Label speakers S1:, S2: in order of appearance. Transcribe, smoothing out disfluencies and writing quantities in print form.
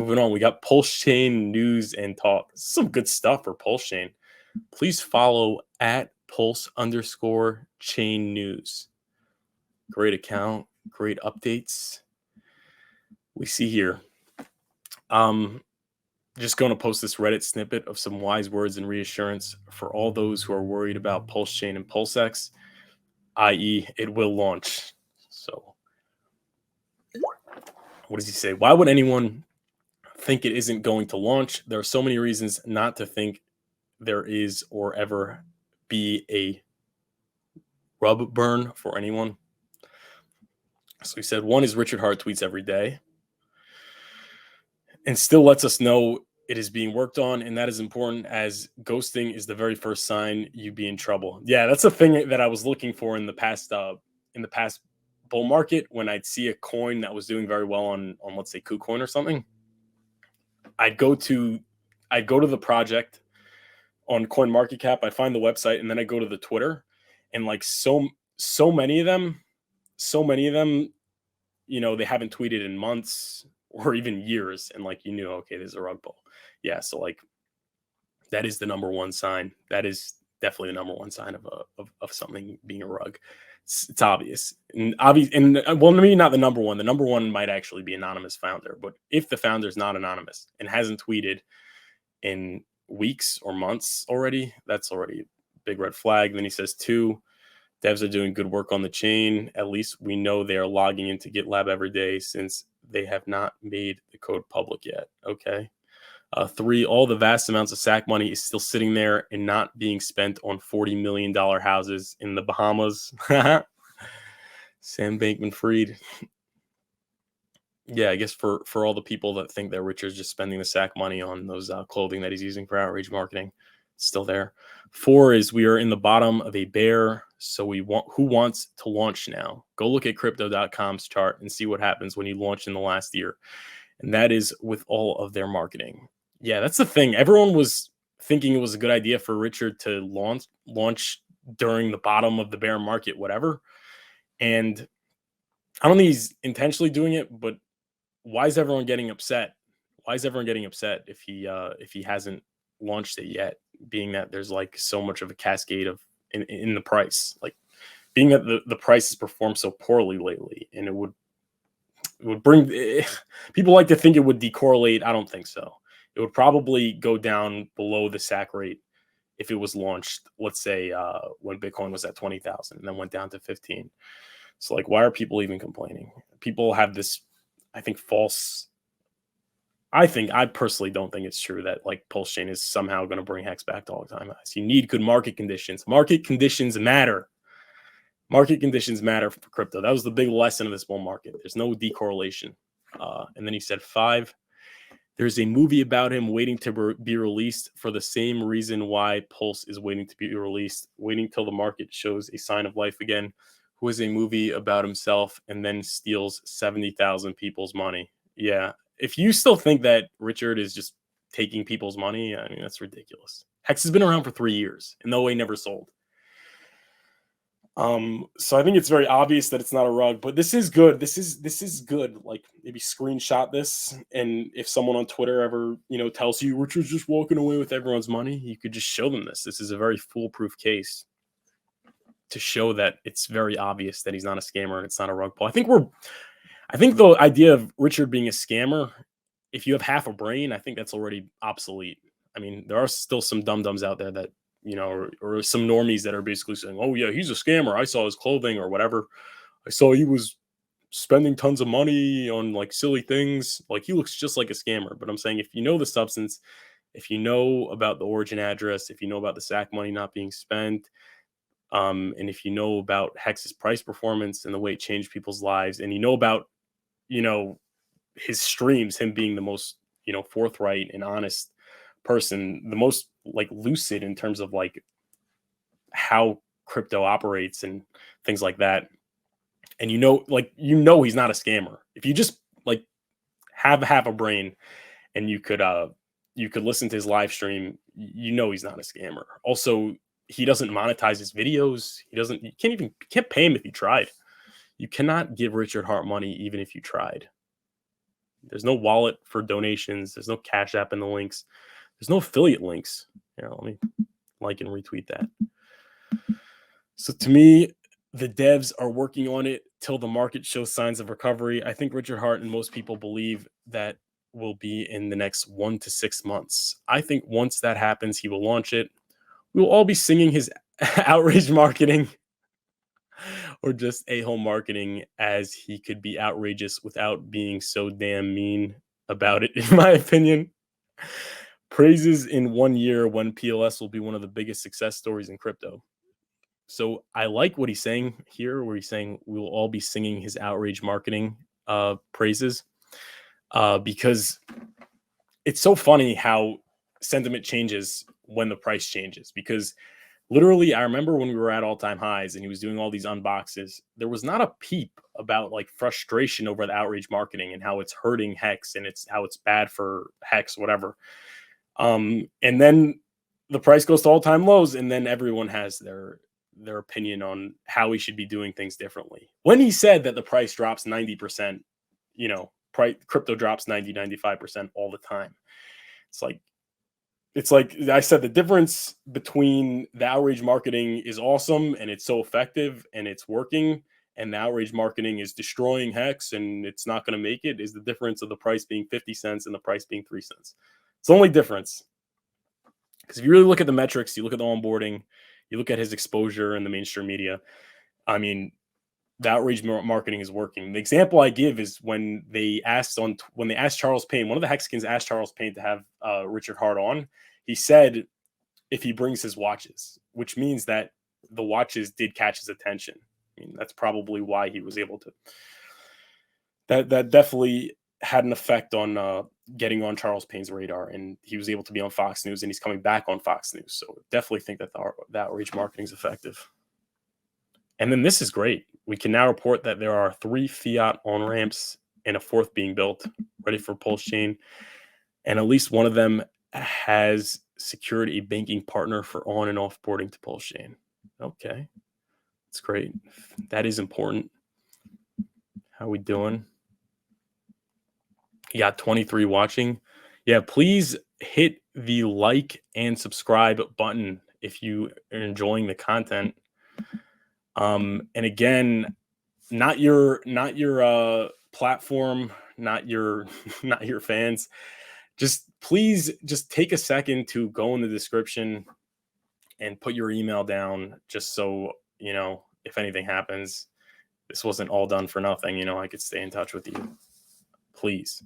S1: Moving on, we got Pulsechain news and talk. Some good stuff for Pulsechain. Please follow at Pulse_chain news. Great account, great updates. We see here. Just going to post this Reddit snippet of some wise words and reassurance for all those who are worried about Pulsechain and PulseX, i.e., it will launch. So, what does he say? Why would anyone think it isn't going to launch? There are so many reasons not to think there is or ever be a rub burn for anyone. So he said, one is Richard Hart tweets every day and still lets us know it is being worked on, and that is important, as ghosting is the very first sign you'd be in trouble. Yeah, that's a thing that I was looking for in the past bull market. When I'd see a coin that was doing very well on let's say KuCoin or something, I'd go to the project on CoinMarketCap. I find the website, and then I go to the Twitter, and like so many of them, you know, they haven't tweeted in months or even years, and like, you knew, okay, there's a rug pull. Yeah, so like that is the number one sign. That is definitely the number one sign of something being a rug. It's obvious, and well, maybe not the number one. The number one might actually be anonymous founder, but if the founder is not anonymous and hasn't tweeted in weeks or months already, that's already a big red flag. And then he says, two, devs are doing good work on the chain. At least we know they are logging into GitLab every day, since they have not made the code public yet. Okay. Three, all the vast amounts of SAC money is still sitting there and not being spent on $40 million houses in the Bahamas. Sam Bankman-Fried. Yeah, I guess for all the people that think that Richard's just spending the SAC money on those clothing that he's using for outreach marketing, it's still there. Four is we are in the bottom of a bear, so who wants to launch now? Go look at crypto.com's chart and see what happens when you launch in the last year. And that is with all of their marketing. Yeah, that's the thing. Everyone was thinking it was a good idea for Richard to launch during the bottom of the bear market, whatever. And I don't think he's intentionally doing it, but why is everyone getting upset? Why is everyone getting upset if he hasn't launched it yet, being that there's like so much of a cascade of in the price, like being that the price has performed so poorly lately, and it would bring people like to think it would decorrelate. I don't think so. It would probably go down below the SAC rate if it was launched, let's say when Bitcoin was at 20,000 and then went down to 15. So like, why are people even complaining? People have this, I think, false. I personally don't think it's true that like Pulsechain is somehow going to bring Hex back to all-time highs. You need good market conditions. Market conditions matter. Market conditions matter for crypto. That was the big lesson of this bull market. There's no decorrelation. And then he said, five, there's a movie about him waiting to be released for the same reason why Pulse is waiting to be released, waiting till the market shows a sign of life again. Who is a movie about himself and then steals 70,000 people's money. Yeah. If you still think that Richard is just taking people's money, I mean, that's ridiculous. Hex has been around for 3 years and no way never sold. So I think it's very obvious that it's not a rug, but this is good. This is good. Like, maybe screenshot this, and if someone on Twitter ever, you know, tells you Richard's just walking away with everyone's money, you could just show them this. This is a very foolproof case to show that it's very obvious that he's not a scammer and it's not a rug pull. I think the idea of Richard being a scammer, if you have half a brain, I think that's already obsolete. I mean, there are still some dum-dums out there that, you know, or some normies that are basically saying, oh yeah, he's a scammer. I saw his clothing or whatever. I saw he was spending tons of money on like silly things. Like, he looks just like a scammer. But I'm saying, if you know the substance, if you know about the origin address, if you know about the SAC money not being spent, and if you know about Hex's price performance and the way it changed people's lives, and you know about, you know, his streams, him being the most, you know, forthright and honest person, the most like lucid in terms of like how crypto operates and things like that. And you know he's not a scammer. If you just like have a brain and you could listen to his live stream, you know he's not a scammer. Also, he doesn't monetize his videos. You can't pay him if you tried. You cannot give Richard Hart money even if you tried. There's no wallet for donations. There's no Cash App in the links. There's no affiliate links. Here, let me like and retweet that. So to me, the devs are working on it till the market shows signs of recovery. I think Richard Hart and most people believe that will be in the next 1 to 6 months. I think once that happens, he will launch it. We will all be singing his outrage marketing or just a-hole marketing, as he could be outrageous without being so damn mean about it, in my opinion. Praises in 1 year when PLS will be one of the biggest success stories in crypto. So I like what he's saying here, where he's saying we will all be singing his outrage marketing praises, because it's so funny how sentiment changes when the price changes. Because literally, I remember when we were at all-time highs and he was doing all these unboxes, there was not a peep about like frustration over the outrage marketing and how it's hurting Hex and it's how it's bad for Hex, whatever. And then the price goes to all-time lows, and then everyone has their opinion on how we should be doing things differently. When he said that the price drops 90%, crypto drops 95% all the time. It's like I said, the difference between the outrage marketing is awesome and it's so effective and it's working, and the outrage marketing is destroying Hex and it's not going to make it, is the difference of the price being 50 cents and the price being 3 cents. It's the only difference. Because if you really look at the metrics, you look at the onboarding, you look at his exposure in the mainstream media, I mean, the outrage marketing is working. The example I give is when they asked Charles Payne, one of the Hexicans asked Charles Payne to have Richard Hart on. He said if he brings his watches, which means that the watches did catch his attention. I mean, that's probably why he was able to. That definitely had an effect on getting on Charles Payne's radar, and he was able to be on Fox News, and he's coming back on Fox News. So definitely think that the outrage marketing is effective. And then this is great. We can now report that there are 3 fiat on-ramps and a 4th being built, ready for Pulsechain. And at least one of them has secured a banking partner for on and off boarding to Pulsechain. Okay. That's great. That is important. How we doing? You got 23 watching. Yeah, please hit the like and subscribe button if you are enjoying the content. And again, not your platform, not your fans. Please take a second to go in the description and put your email down, just so if anything happens, this wasn't all done for nothing. I could stay in touch with you. Please.